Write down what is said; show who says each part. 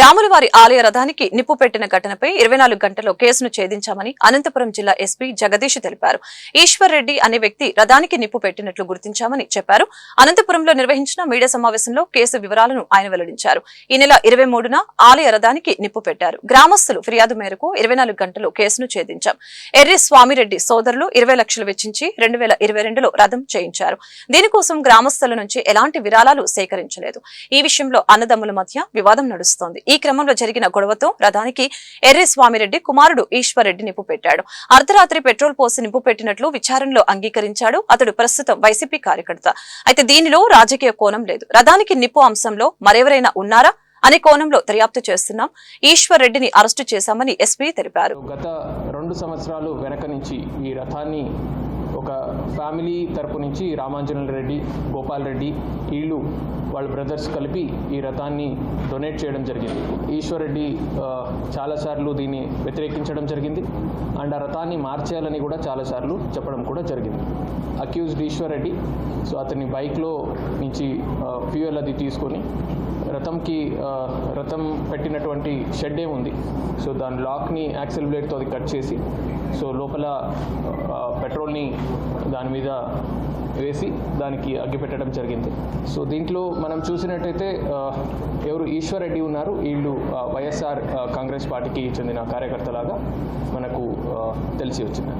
Speaker 1: రాములవారి ఆలయ రథానికి నిప్పు పెట్టిన ఘటనపై 24 గంటల్లో కేసును ఛేదించామని అనంతపురం జిల్లా ఎస్పీ జగదీష్ తెలిపారు. ఈశ్వర్ రెడ్డి అనే వ్యక్తి రథానికి నిప్పు పెట్టినట్లు గుర్తించామని చెప్పారు. అనంతపురంలో నిర్వహించిన మీడియా సమావేశంలో కేసు వివరాలను ఆయన వెల్లడించారు. ఈ నెల 23న ఆలయ రథానికి నిప్పు పెట్టారు. గ్రామస్తులు ఫిర్యాదు మేరకు 24 గంటల్లో కేసును ఛేదించాం. ఎర్రి స్వామిరెడ్డి సోదరులు 20 లక్షలు వెచ్చించి 2022లో రథం చేయించారు. దీనికోసం గ్రామస్తుల నుంచి ఎలాంటి విరాళాలు సేకరించలేదు. ఈ విషయంలో అన్నదమ్ముల మధ్య వివాదం నడుస్తోంది. ఈ క్రమంలో జరిగిన గొడవతో రథానికి ఎర్రి స్వామిరెడ్డి కుమారుడు ఈశ్వర్ రెడ్డి నిప్పు పెట్టాడు. అర్ధరాత్రి పెట్రోల్ పోసి నిప్పు పెట్టినట్లు విచారణలో అంగీకరించాడు. అతడు ప్రస్తుతం వైసీపీ కార్యకర్త. అయితే దీనిలో రాజకీయ కోణం లేదు. రథానికి నిప్పు అంశంలో మరెవరైనా ఉన్నారా అనే కోణంలో దర్యాప్తు చేస్తున్నాం. ఈశ్వర్ రెడ్డిని అరెస్టు చేశామని ఎస్పీ తెలిపారు.
Speaker 2: గత 2 సంవత్సరాలు వెనక నుంచి ఈ రథాన్ని ఒక ఫ్యామిలీ తరపు నుంచి రామాంజనేయులు రెడ్డి, గోపాల్ రెడ్డి వీళ్ళు వాళ్ళ బ్రదర్స్ కలిపి ఈ రథాన్ని డొనేట్ చేయడం జరిగింది. ఈశ్వర్ రెడ్డి చాలాసార్లు దీన్ని వ్యతిరేకించడం జరిగింది అండ్ ఆ రథాన్ని మార్చేయాలని కూడా చాలాసార్లు చెప్పడం కూడా జరిగింది. అక్యూజ్డ్ ఈశ్వర్ రెడ్డి అతని బైక్లో నుంచి ఫ్యూయల్ అది తీసుకొని రథం పెట్టినటువంటి షెడ్ ఏముంది దాని లాక్ని యాక్సెల్ బ్లేడ్తో అది కట్ చేసి లోపల పెట్రోల్ని దాని మీద వేసి దానికి అగ్గి పెట్టడం జరిగింది. దీంట్లో మనం చూసినట్టయితే ఎవరు ఈశ్వర్ రెడ్డి ఉన్నారు, వీళ్ళు వైఎస్ఆర్ కాంగ్రెస్ పార్టీకి చెందిన కార్యకర్తలాగా మనకు తెలిసి వచ్చింది.